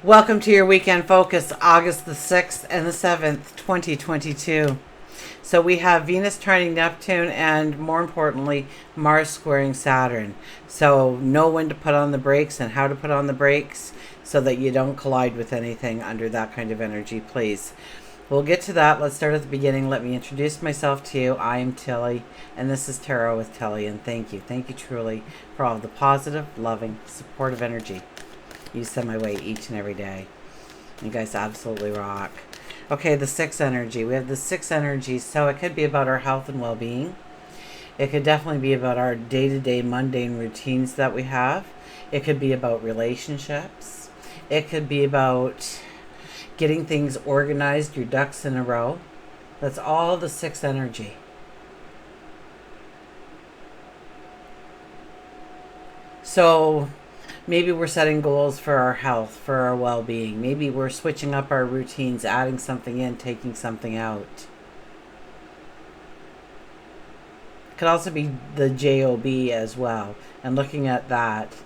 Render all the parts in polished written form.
Welcome to your weekend focus, August the 6th and the 7th, 2022. So we have Venus trining Neptune and, more importantly, Mars squaring Saturn. So know when to put on the brakes and how to put on the brakes so that you don't collide with anything under that kind of energy, please. We'll get to that. Let's start at the beginning. Let me introduce myself to you. I am Tilly, and this is Tarot with Tilly, and thank you. Thank you truly for all of the positive, loving, supportive energy you send my way each and every day. You guys absolutely rock. Okay, the 6 energy. We have the 6 energy, so it could be about our health and well-being. It could definitely be about our day-to-day mundane routines that we have. It could be about relationships. It could be about getting things organized, your ducks in a row. That's all the 6 energy. So maybe we're setting goals for our health, for our well-being. Maybe we're switching up our routines, adding something in, taking something out. Could also be the job as well, and looking at that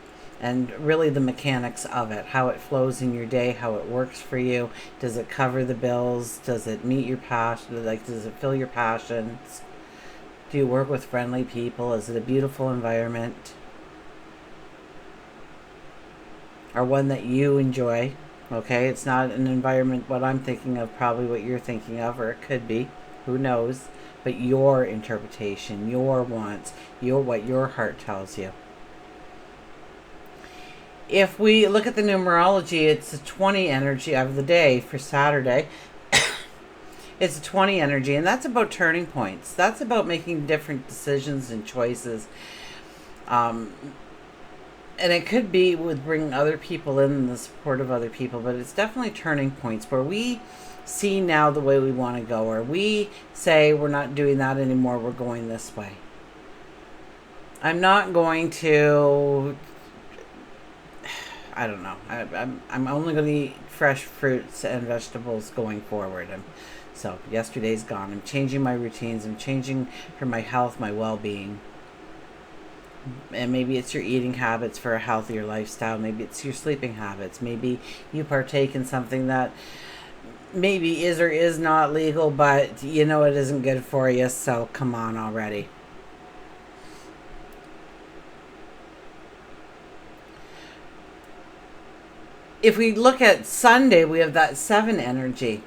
and really the mechanics of it, how it flows in your day, how it works for you. Does it cover the bills? Does it meet your passion? Does it fill your passions? Do you work with friendly people? Is it a beautiful environment? Or one that you enjoy? Okay, it's not an environment what I'm thinking of, probably what you're thinking of, or it could be, who knows, but your interpretation, your wants, what your heart tells you. If we look at the numerology, it's a 20 energy of the day for Saturday. It's a 20 energy, and that's about turning points. That's about making different decisions and choices. And it could be with bringing other people in and the support of other people, but it's definitely turning points where we see now the way we want to go, or we say we're not doing that anymore, we're going this way. I'm not going to, I don't know, I'm only going to eat fresh fruits and vegetables going forward. So yesterday's gone. I'm changing my routines. I'm changing for my health, my well-being. And maybe it's your eating habits for a healthier lifestyle. Maybe it's your sleeping habits. Maybe you partake in something that maybe is or is not legal, but you know it isn't good for you, so come on already. If we look at Sunday, we have that 7 energy.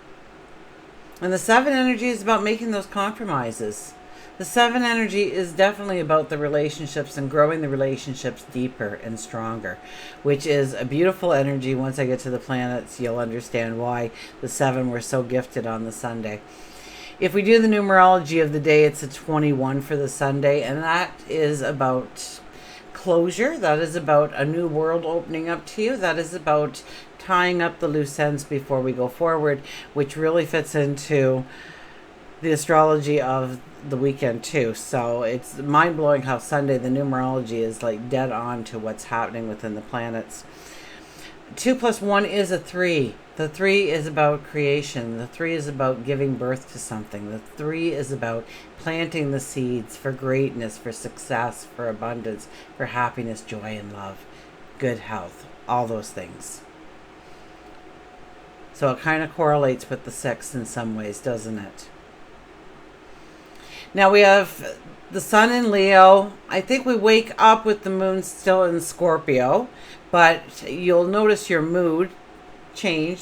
And the 7 energy is about making those compromises. The 7 energy is definitely about the relationships and growing the relationships deeper and stronger, which is a beautiful energy. Once I get to the planets, you'll understand why the 7 were so gifted on the Sunday. If we do the numerology of the day, it's a 21 for the Sunday, and that is about closure. That is about a new world opening up to you. That is about tying up the loose ends before we go forward, which really fits into the astrology of the weekend too. So it's mind-blowing how Sunday the numerology is like dead on to what's happening within the planets. 2 plus 1 is a 3. The 3 is about creation. The 3 is about giving birth to something. The 3 is about planting the seeds for greatness, for success, for abundance, for happiness, joy, and love, good health, all those things. So it kind of correlates with the 6 in some ways, doesn't it? Now we have the sun in Leo. I think we wake up with the moon still in Scorpio, but you'll notice your mood change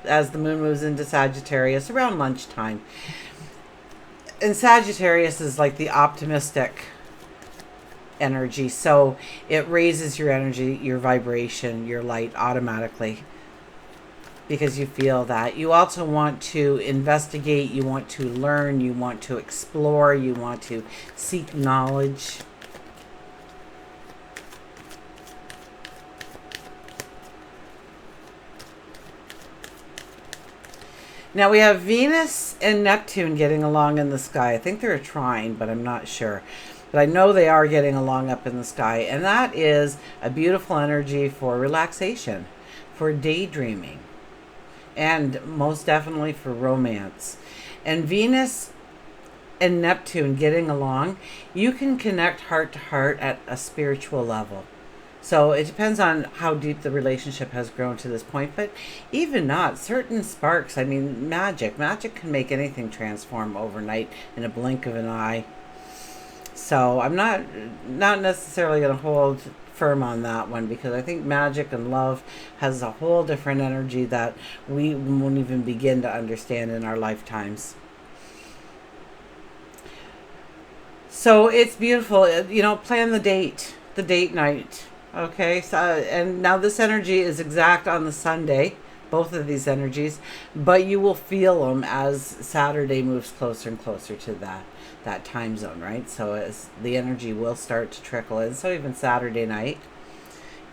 as the moon moves into Sagittarius around lunchtime. And Sagittarius is like the optimistic energy, so it raises your energy, your vibration, your light automatically, because you feel that. You also want to investigate, you want to learn, you want to explore, you want to seek knowledge. Now we have Venus and Neptune getting along in the sky. I think they're a trine, but I'm not sure. But I know they are getting along up in the sky, and that is a beautiful energy for relaxation, for daydreaming, and most definitely for romance. And Venus and Neptune getting along, you can connect heart to heart at a spiritual level. So it depends on how deep the relationship has grown to this point. But even not, certain sparks, I mean, magic can make anything transform overnight in a blink of an eye. So I'm not necessarily going to hold firm on that one, because I think magic and love has a whole different energy that we won't even begin to understand in our lifetimes. So it's beautiful. Plan the date night. Okay. So, and now this energy is exact on the Sunday, both of these energies, but you will feel them as Saturday moves closer and closer to that time zone, right? So as the energy will start to trickle in. So even Saturday night,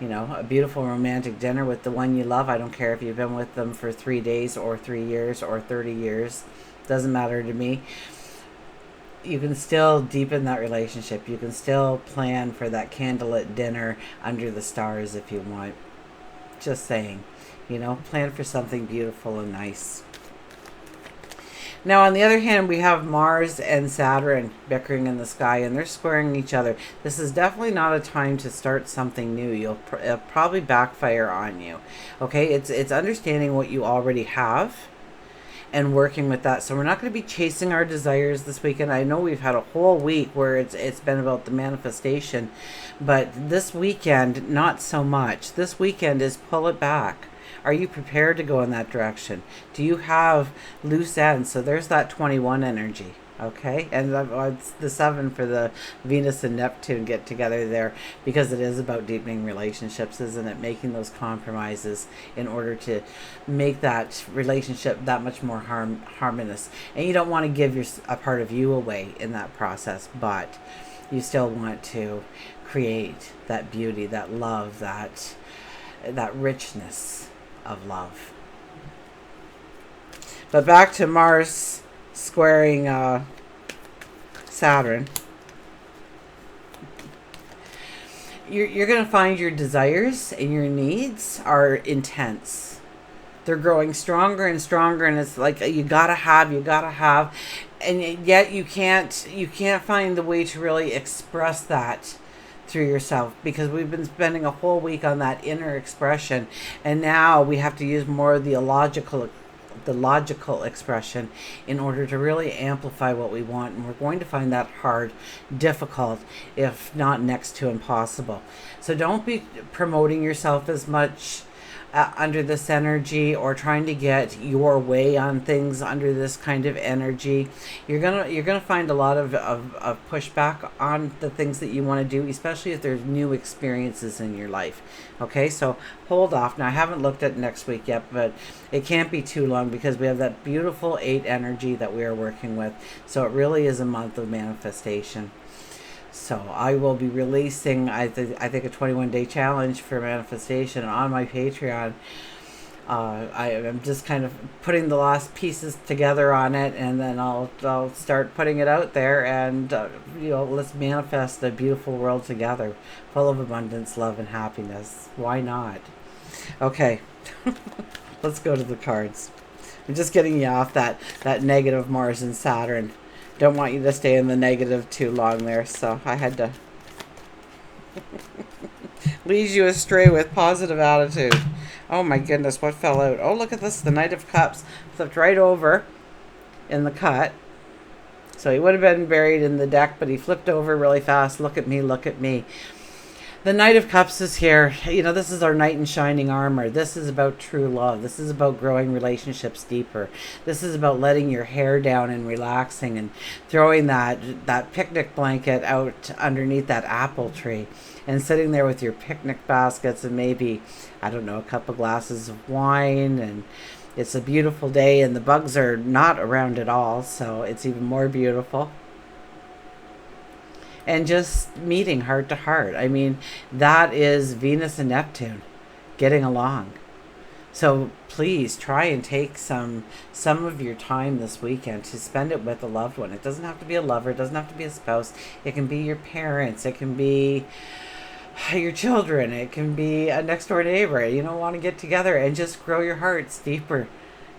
a beautiful romantic dinner with the one you love. I don't care if you've been with them for 3 days or 3 years or 30 years. Doesn't matter to me. You can still deepen that relationship. You can still plan for that candlelit dinner under the stars if you want. Just saying, plan for something beautiful and nice. Now, on the other hand, we have Mars and Saturn bickering in the sky, and they're squaring each other. This is definitely not a time to start something new. It'll probably backfire on you. Okay, it's understanding what you already have and working with that. So we're not going to be chasing our desires this weekend. I know we've had a whole week where it's been about the manifestation, but this weekend, not so much. This weekend is pull it back. Are you prepared to go in that direction? Do you have loose ends? So there's that 21 energy. Okay, and it's the 7 for the Venus and Neptune get together there, because it is about deepening relationships, isn't it? Making those compromises in order to make that relationship that much more harmonious. And you don't want to give a part of you away in that process, but you still want to create that beauty, that love, that richness of love. But back to Mars squaring Saturn. You're going to find your desires and your needs are intense. They're growing stronger and stronger, and it's like you gotta have, and yet you can't find the way to really express that through yourself, because we've been spending a whole week on that inner expression, and now we have to use more of the logical expression in order to really amplify what we want. And we're going to find that hard, difficult, if not next to impossible. So don't be promoting yourself as much under this energy, or trying to get your way on things under this kind of energy. You're gonna find a lot of pushback on the things that you want to do, especially if there's new experiences in your life. Okay, so hold off. Now, I haven't looked at next week yet, but it can't be too long, because we have that beautiful 8 energy that we are working with. So it really is a month of manifestation. So I will be releasing, I think a 21-day challenge for manifestation on my Patreon. I am just kind of putting the last pieces together on it, and then I'll start putting it out there, and let's manifest a beautiful world together, full of abundance, love, and happiness. Why not? Okay, let's go to the cards. I'm just getting you off that negative Mars and Saturn. Don't want you to stay in the negative too long there, so I had to lead you astray with positive attitude. Oh my goodness, what fell out? Oh, look at this, the Knight of Cups flipped right over in the cut. So he would have been buried in the deck, but he flipped over really fast. Look at me, look at me. The Knight of Cups is here. This is our knight in shining armor. This is about true love. This is about growing relationships deeper. This is about letting your hair down and relaxing, and throwing that picnic blanket out underneath that apple tree, and sitting there with your picnic baskets and maybe, I don't know, a couple glasses of wine. And it's a beautiful day, and the bugs are not around at all, so it's even more beautiful. And just meeting heart to heart. I mean, that is Venus and Neptune getting along. So please try and take some of your time this weekend to spend it with a loved one. It doesn't have to be a lover. It doesn't have to be a spouse. It can be your parents. It can be your children. It can be a next door neighbor. Want to get together and just grow your hearts deeper,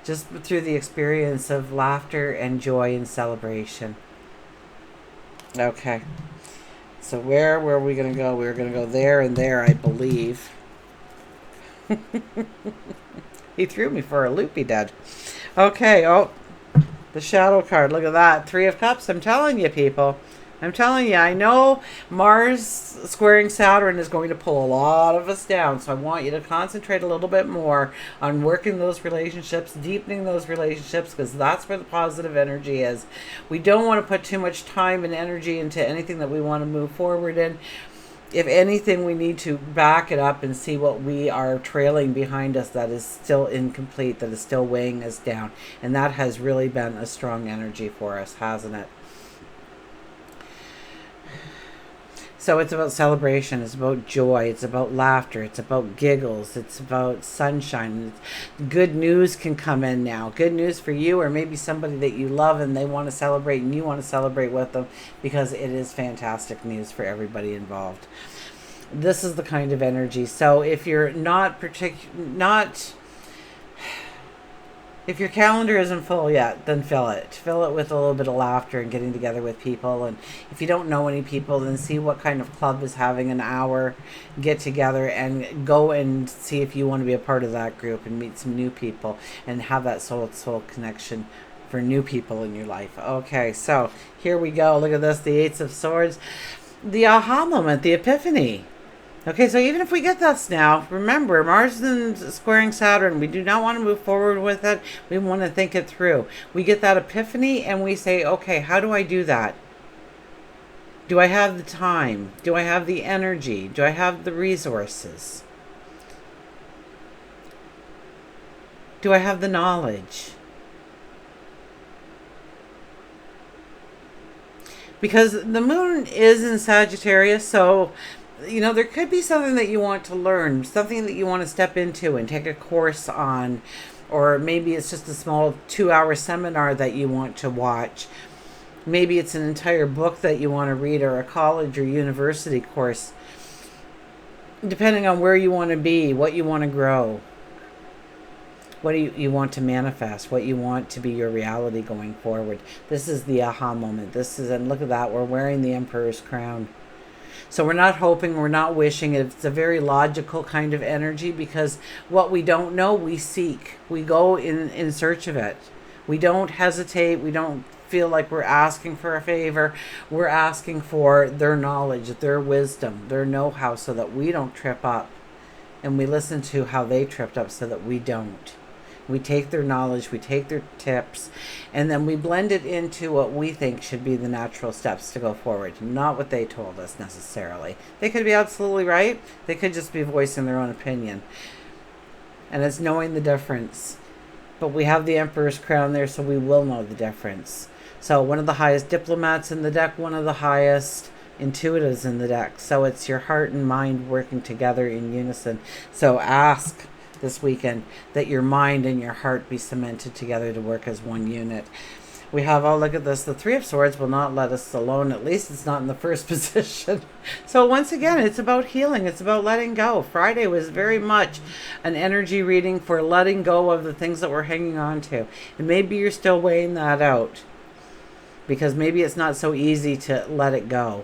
just through the experience of laughter and joy and celebration. Okay. So where were we going to go? We were going to go there and there, I believe. He threw me for a loop, he did. Okay, oh, the shadow card. Look at that. 3 of Cups. I'm telling you, people. I'm telling you, I know Mars squaring Saturn is going to pull a lot of us down. So I want you to concentrate a little bit more on working those relationships, deepening those relationships, because that's where the positive energy is. We don't want to put too much time and energy into anything that we want to move forward in. If anything, we need to back it up and see what we are trailing behind us that is still incomplete, that is still weighing us down. And that has really been a strong energy for us, hasn't it? So it's about celebration, it's about joy, it's about laughter, it's about giggles, it's about sunshine. Good news can come in now. Good news for you, or maybe somebody that you love and they want to celebrate and you want to celebrate with them, because it is fantastic news for everybody involved. This is the kind of energy. So if you're if your calendar isn't full yet, then fill it. Fill it with a little bit of laughter and getting together with people. And if you don't know any people, then see what kind of club is having an hour get together and go and see if you want to be a part of that group and meet some new people and have that soul-to-soul connection for new people in your life. Okay, so here we go. Look at this, the 8 of Swords. The aha moment, the epiphany. Okay, so even if we get this now, remember, Mars is squaring Saturn. We do not want to move forward with it. We want to think it through. We get that epiphany and we say, okay, how do I do that? Do I have the time? Do I have the energy? Do I have the resources? Do I have the knowledge? Because the moon is in Sagittarius, so there could be something that you want to learn, something that you want to step into and take a course on, or maybe it's just a small 2-hour seminar that you want to watch. Maybe it's an entire book that you want to read, or a college or university course, depending on where you want to be, what you want to grow, what do you want to manifest, what you want to be your reality going forward. This is the aha moment. And look at that, we're wearing the Emperor's crown. So we're not hoping, we're not wishing. It's a very logical kind of energy, because what we don't know, we seek. We go in search of it. We don't hesitate. We don't feel like we're asking for a favor. We're asking for their knowledge, their wisdom, their know-how, so that we don't trip up. And we listen to how they tripped up so that we don't. We take their knowledge, we take their tips, and then we blend it into what we think should be the natural steps to go forward, not what they told us necessarily. They could be absolutely right. They could just be voicing their own opinion. And it's knowing the difference. But we have the Emperor's crown there, so we will know the difference. So one of the highest diplomats in the deck, one of the highest intuitives in the deck. So it's your heart and mind working together in unison. So ask this weekend that your mind and your heart be cemented together to work as one unit. We have, look at this, the 3 of Swords will not let us alone. At least it's not in the first position. So once again, it's about healing. It's about letting go. Friday was very much an energy reading for letting go of the things that we're hanging on to. And maybe you're still weighing that out, because maybe it's not so easy to let it go.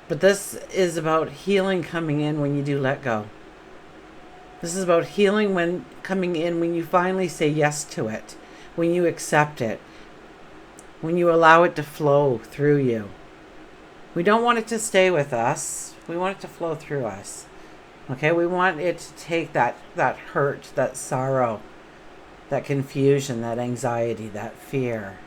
But this is about healing coming in when you do let go. This is about healing coming in when you finally say yes to it, when you accept it, when you allow it to flow through you. We don't want it to stay with us. We want it to flow through us. Okay, we want it to take that hurt, that sorrow, that confusion, that anxiety, that fear,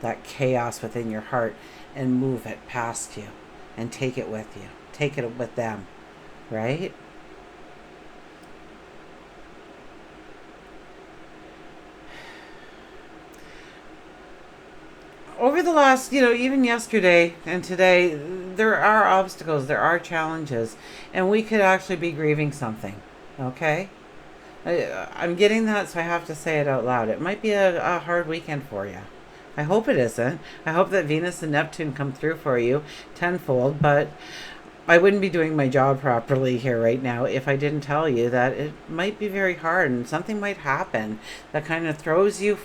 that chaos within your heart, and move it past you and take it with you. Take it with them, right? Over the last, even yesterday and today, there are obstacles, there are challenges, and we could actually be grieving something, okay? I'm getting that, so I have to say it out loud. It might be a hard weekend for you. I hope it isn't. I hope that Venus and Neptune come through for you tenfold, but I wouldn't be doing my job properly here right now if I didn't tell you that it might be very hard and something might happen that kind of throws you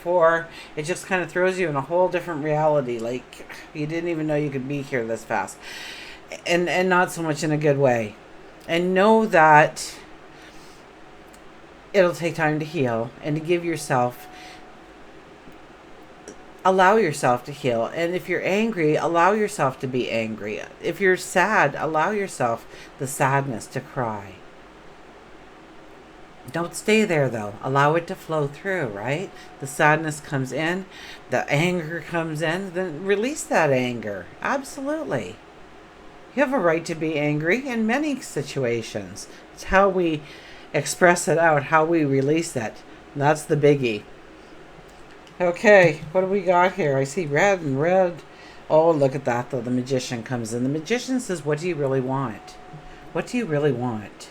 it just kind of throws you in a whole different reality. Like you didn't even know you could be here this fast. And not so much in a good way. And know that it'll take time to heal and to give yourself, allow yourself to heal. And if you're angry, allow yourself to be angry. If you're sad, allow yourself the sadness to cry. Don't stay there though. Allow it to flow through, right? The sadness comes in, the anger comes in, then release that anger. Absolutely. You have a right to be angry in many situations. It's how we express it out, how we release it. That's the biggie. Okay, what do we got here? I see red and red. Oh, look at that though. The Magician comes in. The Magician says, what do you really want? What do you really want?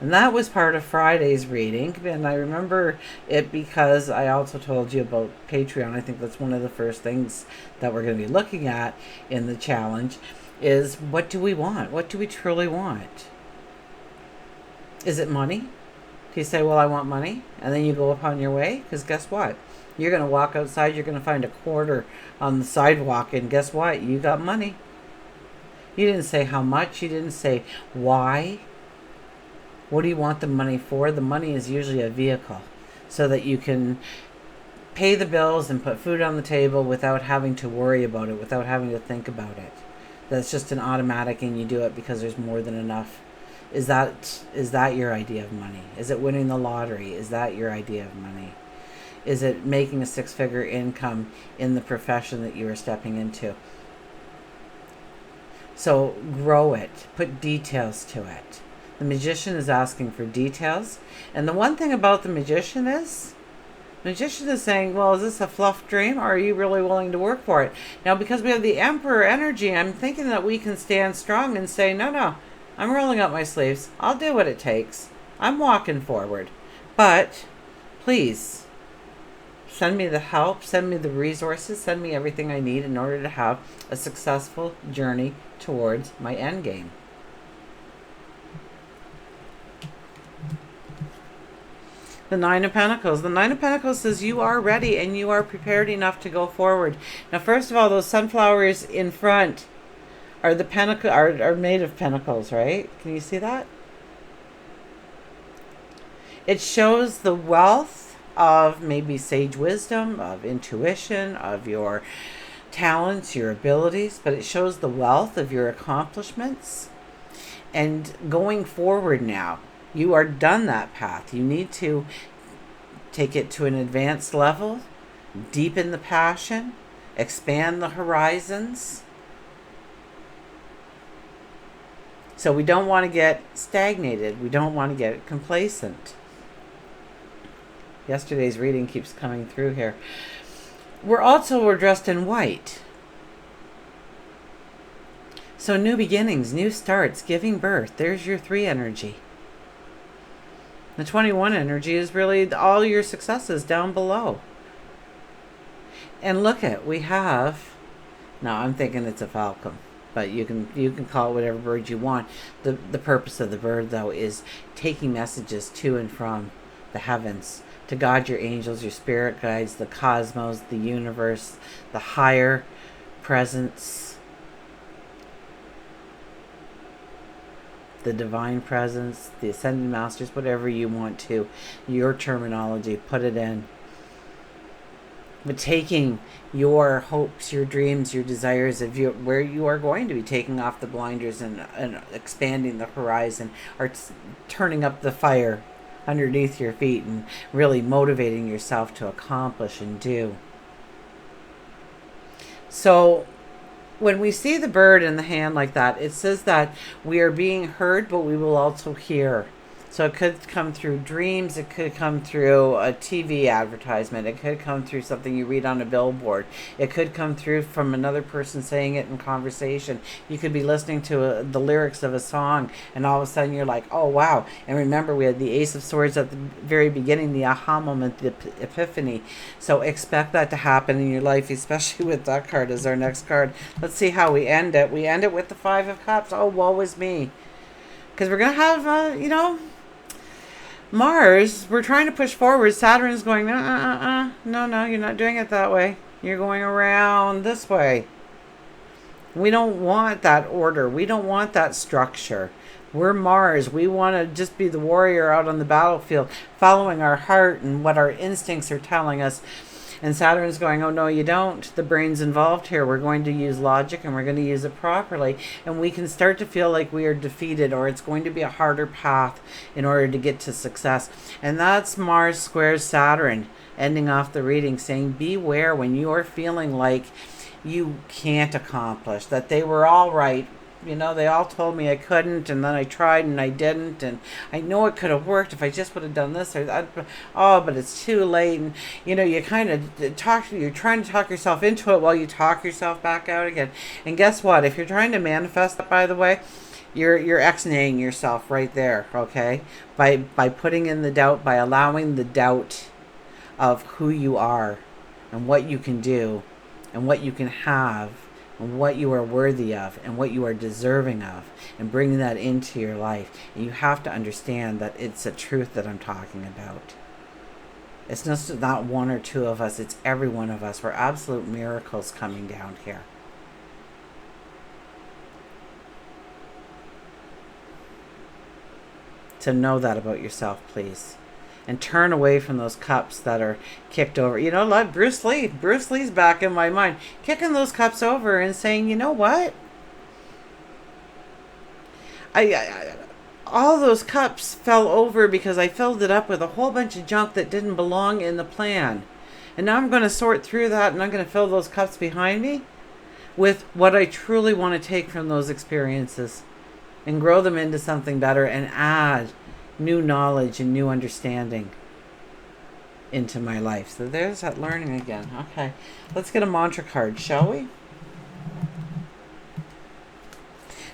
And that was part of Friday's reading. And I remember it because I also told you about Patreon. I think that's one of the first things that we're going to be looking at in the challenge is what do we want? What do we truly want? Is it money? Do you say, well, I want money? And then you go upon your way? Because guess what? You're going to walk outside. You're going to find a quarter on the sidewalk. And guess what? You got money. You didn't say how much. You didn't say why. What do you want the money for? The money is usually a vehicle so that you can pay the bills and put food on the table without having to worry about it, without having to think about it. That's just an automatic and you do it because there's more than enough. Is that your idea of money? Is it winning the lottery? Is that your idea of money? Is it making a six-figure income in the profession that you are stepping into? So grow it. Put details to it. The Magician is asking for details. And the one thing about the Magician is saying, well, is this a fluff dream or are you really willing to work for it? Now, because we have the Emperor energy, I'm thinking that we can stand strong and say, no, I'm rolling up my sleeves. I'll do what it takes. I'm walking forward. But please, send me the help, send me the resources, send me everything I need in order to have a successful journey towards my end game. The Nine of Pentacles. The Nine of Pentacles says you are ready and you are prepared enough to go forward. Now, first of all, those sunflowers in front are the are made of pentacles, right? Can you see that? It shows the wealth of maybe sage wisdom, of intuition, of your talents, your abilities, but it shows the wealth of your accomplishments. And going forward now, you are done that path. You need to take it to an advanced level, deepen the passion, expand the horizons. So we don't want to get stagnated. We don't want to get complacent. Yesterday's reading keeps coming through here. We're dressed in white. So new beginnings, new starts, giving birth. There's your 3 energy. The 21 energy is really all your successes down below. And look at, we have, now I'm thinking it's a falcon, but you can call it whatever bird you want. The purpose of the bird, though, is taking messages to and from the heavens to guide your angels, your spirit guides, the cosmos, the universe, the higher presence, the divine presence, the ascended masters, whatever you want to, your terminology, put it in. But taking your hopes, your dreams, your desires of where you are going to be, taking off the blinders and expanding the horizon, or turning up the fire underneath your feet and really motivating yourself to accomplish and do. So when we see the bird in the hand like that, it says that we are being heard, but we will also hear. So it could come through dreams. It could come through a TV advertisement. It could come through something you read on a billboard. It could come through from another person saying it in conversation. You could be listening to the lyrics of a song, and all of a sudden you're like, oh, wow. And remember, we had the Ace of Swords at the very beginning, the aha moment, the epiphany. So expect that to happen in your life, especially with that card as our next card. Let's see how we end it. We end it with the Five of Cups. Oh, woe is me. Because we're going to have, Mars, we're trying to push forward. Saturn's going, no, you're not doing it that way. You're going around this way. We don't want that order. We don't want that structure. We're Mars. We want to just be the warrior out on the battlefield, following our heart and what our instincts are telling us. And Saturn's going, oh, no, you don't. The brain's involved here. We're going to use logic, and we're going to use it properly. And we can start to feel like we are defeated, or it's going to be a harder path in order to get to success. And that's Mars squares Saturn, ending off the reading, saying beware when you are feeling like you can't accomplish, that they were all right. They all told me I couldn't, and then I tried and I didn't, and I know it could have worked if I just would have done this or that. But it's too late. And you kind of you're trying to talk yourself into it while you talk yourself back out again. And guess what? If you're trying to manifest that, by the way, you're ex-naying yourself right there, okay? By putting in the doubt, by allowing the doubt of who you are and what you can do and what you can have, and what you are worthy of and what you are deserving of, and bringing that into your life. And you have to understand that it's a truth that I'm talking about. It's just not one or two of us, it's every one of us. We're absolute miracles coming down here. To know that about yourself, please. And turn away from those cups that are kicked over. Like Bruce Lee. Bruce Lee's back in my mind. Kicking those cups over and saying, you know what? All those cups fell over because I filled it up with a whole bunch of junk that didn't belong in the plan. And now I'm going to sort through that, and I'm going to fill those cups behind me with what I truly want to take from those experiences and grow them into something better and add new knowledge and new understanding into my life. So there's that learning again. Okay, let's get a mantra card, shall we?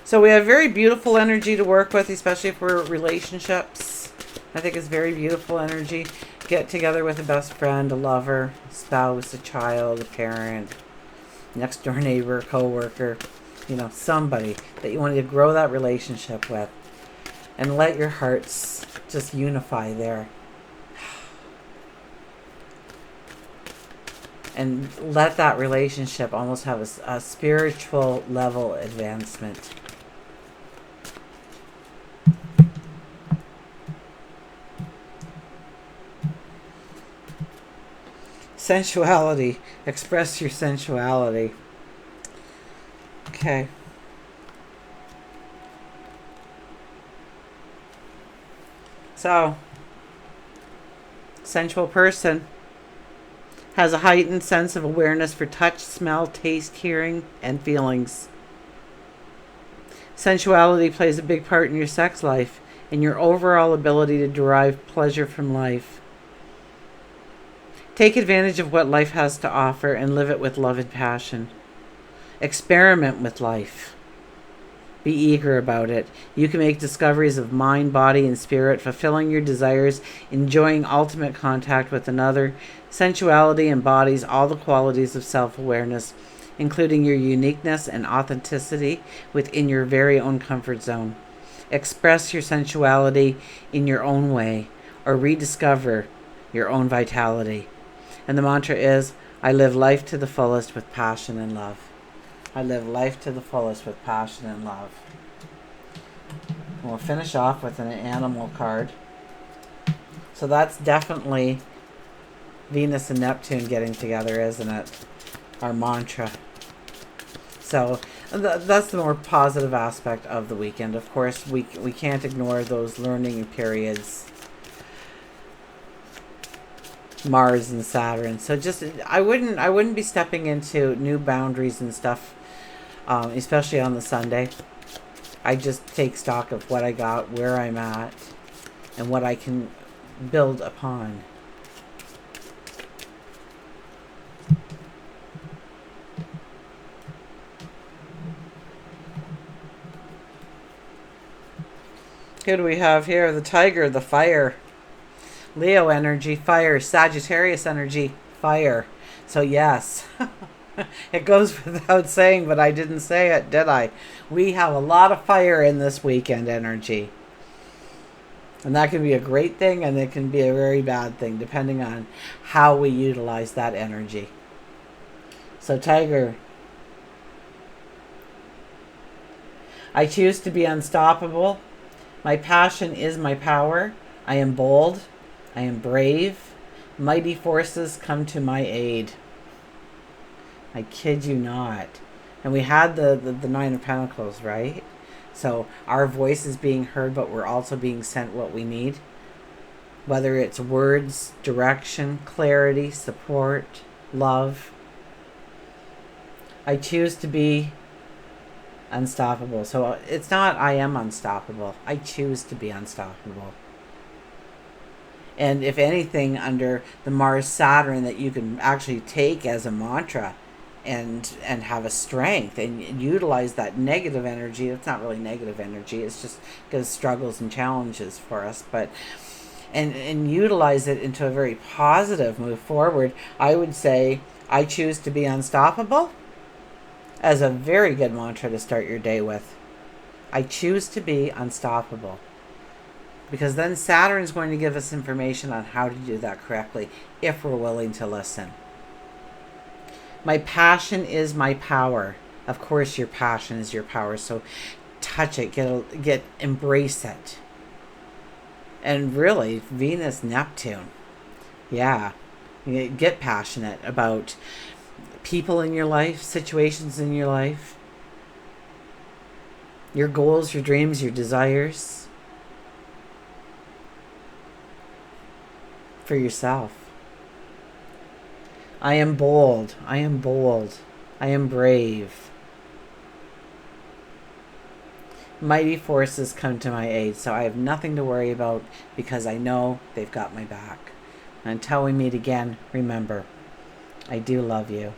So we have very beautiful energy to work with, especially for relationships. I think it's very beautiful energy. Get together with a best friend, a lover, a spouse, a child, a parent, next door neighbor, co-worker, somebody that you want to grow that relationship with. And let your hearts just unify there. And let that relationship almost have a spiritual level advancement. Sensuality. Express your sensuality. Okay. So, sensual person has a heightened sense of awareness for touch, smell, taste, hearing, and feelings. Sensuality plays a big part in your sex life and your overall ability to derive pleasure from life. Take advantage of what life has to offer and live it with love and passion. Experiment with life. Be eager about it. You can make discoveries of mind, body, and spirit, fulfilling your desires, enjoying ultimate contact with another. Sensuality embodies all the qualities of self-awareness, including your uniqueness and authenticity within your very own comfort zone. Express your sensuality in your own way, or rediscover your own vitality. And the mantra is, I live life to the fullest with passion and love. I live life to the fullest with passion and love. And we'll finish off with an animal card. So that's definitely Venus and Neptune getting together, isn't it? Our mantra. So that's the more positive aspect of the weekend. Of course, we can't ignore those learning periods. Mars and Saturn. So just I wouldn't be stepping into new boundaries and stuff, especially on the Sunday. I just take stock of what I got, where I'm at, and what I can build upon. Who do we have here? The Tiger, the Fire. Leo energy, fire. Sagittarius energy, fire. So yes, it goes without saying, but I didn't say it, did I? We have a lot of fire in this weekend energy. And that can be a great thing, and it can be a very bad thing, depending on how we utilize that energy. So Tiger, I choose to be unstoppable. My passion is my power. I am bold. I am brave. Mighty forces come to my aid. I kid you not. And we had the Nine of Pentacles, right? So our voice is being heard, but we're also being sent what we need. Whether it's words, direction, clarity, support, love. I choose to be unstoppable. So it's not I am unstoppable. I choose to be unstoppable. And if anything, under the Mars Saturn that you can actually take as a mantra and have a strength and utilize that negative energy. It's not really negative energy. It's just because struggles and challenges for us. But and utilize it into a very positive move forward. I would say I choose to be unstoppable as a very good mantra to start your day with. I choose to be unstoppable. Because then Saturn's going to give us information on how to do that correctly if we're willing to listen. My passion is my power. Of course your passion is your power, so touch it, embrace it. And really, Venus, Neptune. Yeah. Get passionate about people in your life, situations in your life, your goals, your dreams, your desires. For yourself. I am bold. I am bold. I am brave. Mighty forces come to my aid, so I have nothing to worry about because I know they've got my back. Until we meet again, remember, I do love you.